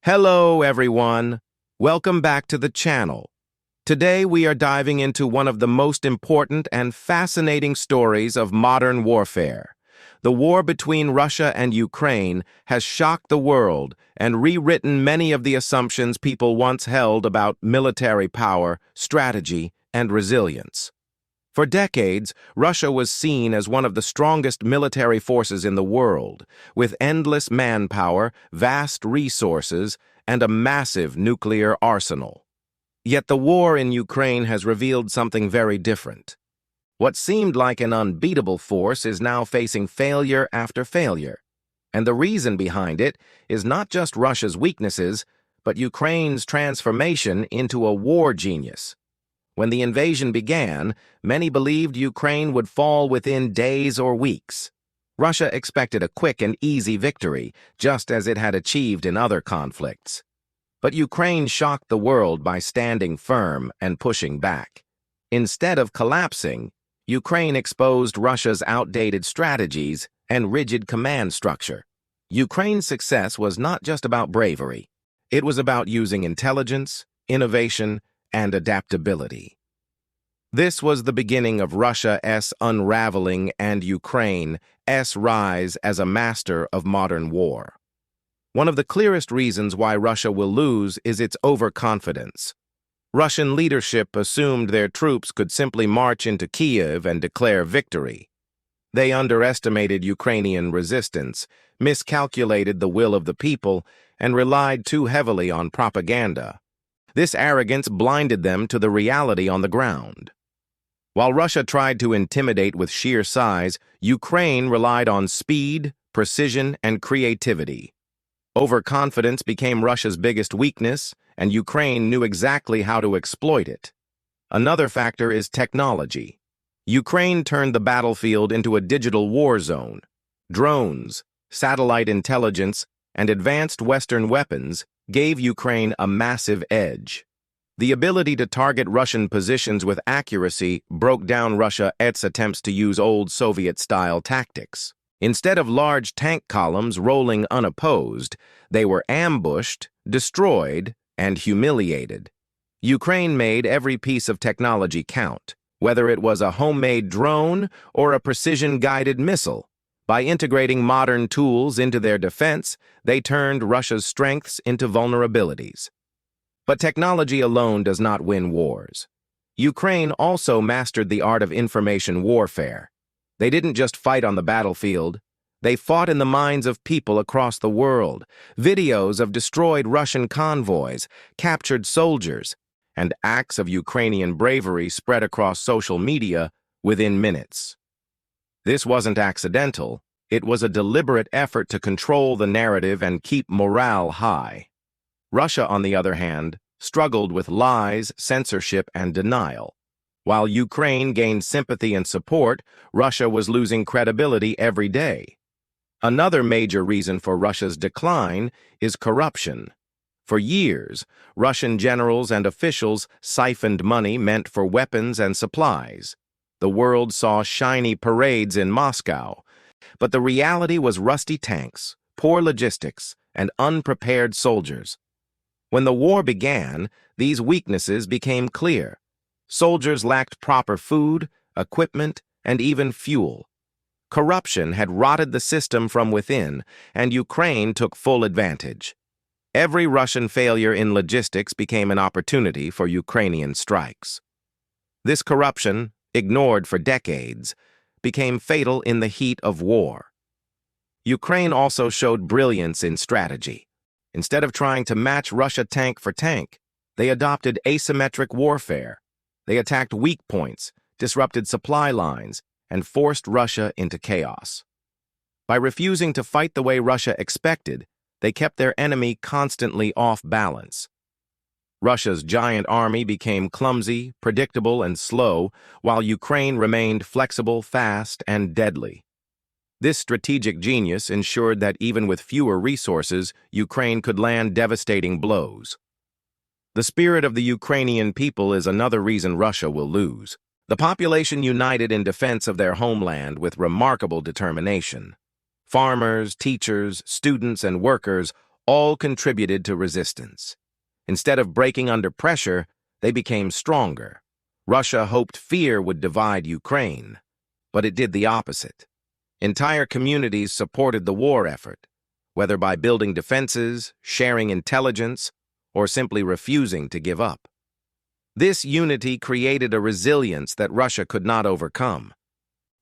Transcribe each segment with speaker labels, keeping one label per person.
Speaker 1: Hello, everyone. Welcome back to the channel. Today, we are diving into one of the most important and fascinating stories of modern warfare. The war between Russia and Ukraine has shocked the world and rewritten many of the assumptions people once held about military power, strategy, and resilience. For decades, Russia was seen as one of the strongest military forces in the world, with endless manpower, vast resources, and a massive nuclear arsenal. Yet the war in Ukraine has revealed something very different. What seemed like an unbeatable force is now facing failure after failure. And the reason behind it is not just Russia's weaknesses, but Ukraine's transformation into a war genius. When the invasion began, many believed Ukraine would fall within days or weeks. Russia expected a quick and easy victory, just as it had achieved in other conflicts. But Ukraine shocked the world by standing firm and pushing back. Instead of collapsing, Ukraine exposed Russia's outdated strategies and rigid command structure. Ukraine's success was not just about bravery. It was about using intelligence, innovation, and adaptability. This was the beginning of Russia's unraveling and Ukraine's rise as a master of modern war. One of the clearest reasons why Russia will lose is its overconfidence. Russian leadership assumed their troops could simply march into Kiev and declare victory. They underestimated Ukrainian resistance, miscalculated the will of the people, and relied too heavily on propaganda. This arrogance blinded them to the reality on the ground. While Russia tried to intimidate with sheer size, Ukraine relied on speed, precision, and creativity. Overconfidence became Russia's biggest weakness, and Ukraine knew exactly how to exploit it. Another factor is technology. Ukraine turned the battlefield into a digital war zone. Drones, satellite intelligence, and advanced Western weapons gave Ukraine a massive edge. The ability to target Russian positions with accuracy broke down Russia's attempts to use old Soviet-style tactics. Instead of large tank columns rolling unopposed, they were ambushed, destroyed, and humiliated. Ukraine made every piece of technology count, whether it was a homemade drone or a precision-guided missile. By integrating modern tools into their defense, they turned Russia's strengths into vulnerabilities. But technology alone does not win wars. Ukraine also mastered the art of information warfare. They didn't just fight on the battlefield. They fought in the minds of people across the world. Videos of destroyed Russian convoys, captured soldiers, and acts of Ukrainian bravery spread across social media within minutes. This wasn't accidental. It was a deliberate effort to control the narrative and keep morale high. Russia, on the other hand, struggled with lies, censorship, and denial. While Ukraine gained sympathy and support, Russia was losing credibility every day. Another major reason for Russia's decline is corruption. For years, Russian generals and officials siphoned money meant for weapons and supplies. The world saw shiny parades in Moscow, but the reality was rusty tanks, poor logistics, and unprepared soldiers. When the war began, these weaknesses became clear. Soldiers lacked proper food, equipment, and even fuel. Corruption had rotted the system from within, and Ukraine took full advantage. Every Russian failure in logistics became an opportunity for Ukrainian strikes. This corruption, ignored for decades, became fatal in the heat of war. Ukraine also showed brilliance in strategy. Instead of trying to match Russia tank for tank, they adopted asymmetric warfare. They attacked weak points, disrupted supply lines, and forced Russia into chaos. By refusing to fight the way Russia expected, they kept their enemy constantly off balance. Russia's giant army became clumsy, predictable, and slow, while Ukraine remained flexible, fast, and deadly. This strategic genius ensured that even with fewer resources, Ukraine could land devastating blows. The spirit of the Ukrainian people is another reason Russia will lose. The population united in defense of their homeland with remarkable determination. Farmers, teachers, students, and workers all contributed to resistance. Instead of breaking under pressure, they became stronger. Russia hoped fear would divide Ukraine, but it did the opposite. Entire communities supported the war effort, whether by building defenses, sharing intelligence, or simply refusing to give up. This unity created a resilience that Russia could not overcome.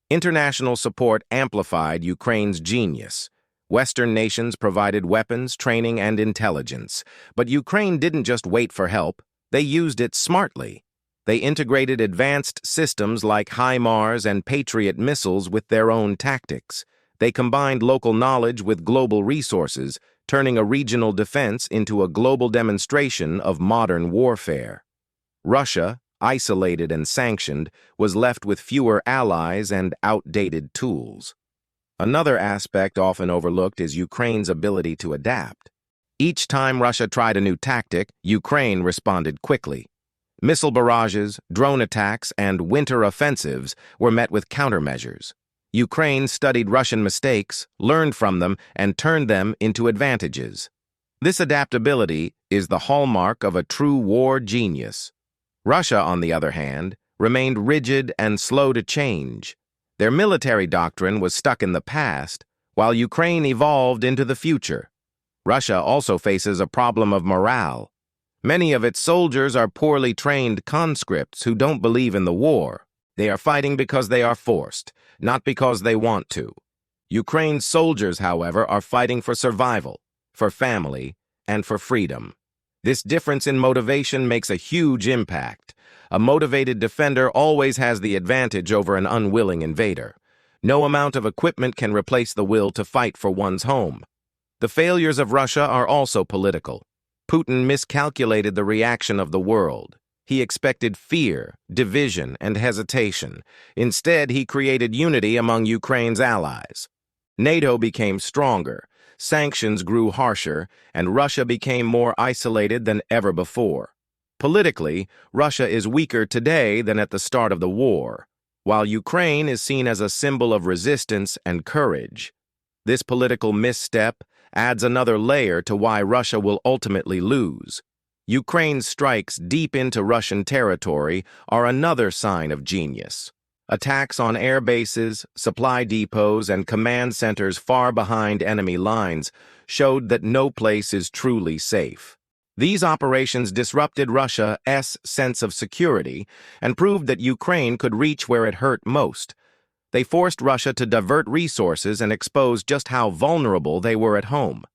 Speaker 1: International support amplified Ukraine's genius. Western nations provided weapons, training, and intelligence. But Ukraine didn't just wait for help, they used it smartly. They integrated advanced systems like HIMARS and Patriot missiles with their own tactics. They combined local knowledge with global resources, turning a regional defense into a global demonstration of modern warfare. Russia, isolated and sanctioned, was left with fewer allies and outdated tools. Another aspect often overlooked is Ukraine's ability to adapt. Each time Russia tried a new tactic, Ukraine responded quickly. Missile barrages, drone attacks, and winter offensives were met with countermeasures. Ukraine studied Russian mistakes, learned from them, and turned them into advantages. This adaptability is the hallmark of a true war genius. Russia, on the other hand, remained rigid and slow to change. Their military doctrine was stuck in the past, while Ukraine evolved into the future. Russia also faces a problem of morale. Many of its soldiers are poorly trained conscripts who don't believe in the war. They are fighting because they are forced, not because they want to. Ukraine's soldiers, however, are fighting for survival, for family, and for freedom. This difference in motivation makes a huge impact. A motivated defender always has the advantage over an unwilling invader. No amount of equipment can replace the will to fight for one's home. The failures of Russia are also political. Putin miscalculated the reaction of the world. He expected fear, division, and hesitation. Instead, he created unity among Ukraine's allies. NATO became stronger. Sanctions grew harsher, and Russia became more isolated than ever before. Politically, Russia is weaker today than at the start of the war, while Ukraine is seen as a symbol of resistance and courage. This political misstep adds another layer to why Russia will ultimately lose. Ukraine's strikes deep into Russian territory are another sign of genius. Attacks on air bases, supply depots, and command centers far behind enemy lines showed that no place is truly safe. These operations disrupted Russia's sense of security and proved that Ukraine could reach where it hurt most. They forced Russia to divert resources and expose just how vulnerable they were at home.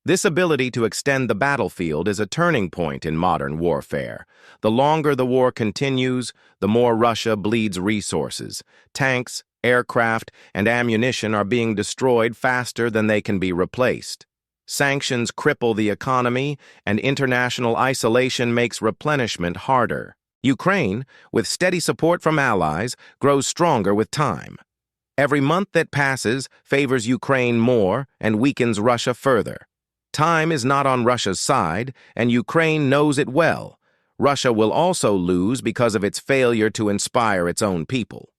Speaker 1: This ability to extend the battlefield is a turning point in modern warfare. The longer the war continues, the more Russia bleeds resources. Tanks, aircraft, and ammunition are being destroyed faster than they can be replaced. Sanctions cripple the economy, and international isolation makes replenishment harder. Ukraine, with steady support from allies, grows stronger with time. Every month that passes favors Ukraine more and weakens Russia further. Time is not on Russia's side, and Ukraine knows it well. Russia will also lose because of its failure to inspire its own people.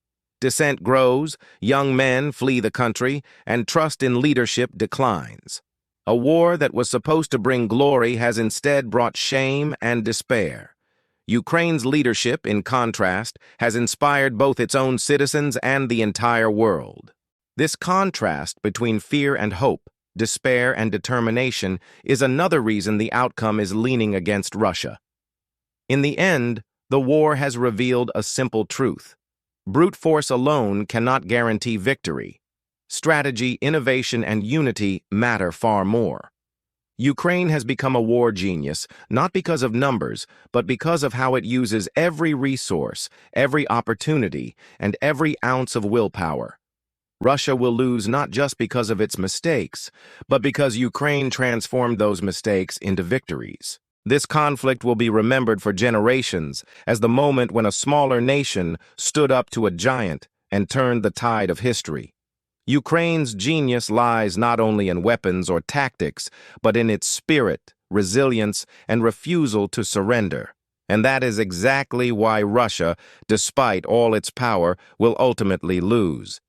Speaker 1: Dissent grows, young men flee the country, and trust in leadership declines. A war that was supposed to bring glory has instead brought shame and despair. Ukraine's leadership, in contrast, has inspired both its own citizens and the entire world. This contrast between fear and hope, despair and determination, is another reason the outcome is leaning against Russia. In the end, the war has revealed a simple truth. Brute force alone cannot guarantee victory. Strategy, innovation, and unity matter far more. Ukraine has become a war genius, not because of numbers, but because of how it uses every resource, every opportunity, and every ounce of willpower. Russia will lose not just because of its mistakes, but because Ukraine transformed those mistakes into victories. This conflict will be remembered for generations as the moment when a smaller nation stood up to a giant and turned the tide of history. Ukraine's genius lies not only in weapons or tactics, but in its spirit, resilience, and refusal to surrender. And that is exactly why Russia, despite all its power, will ultimately lose.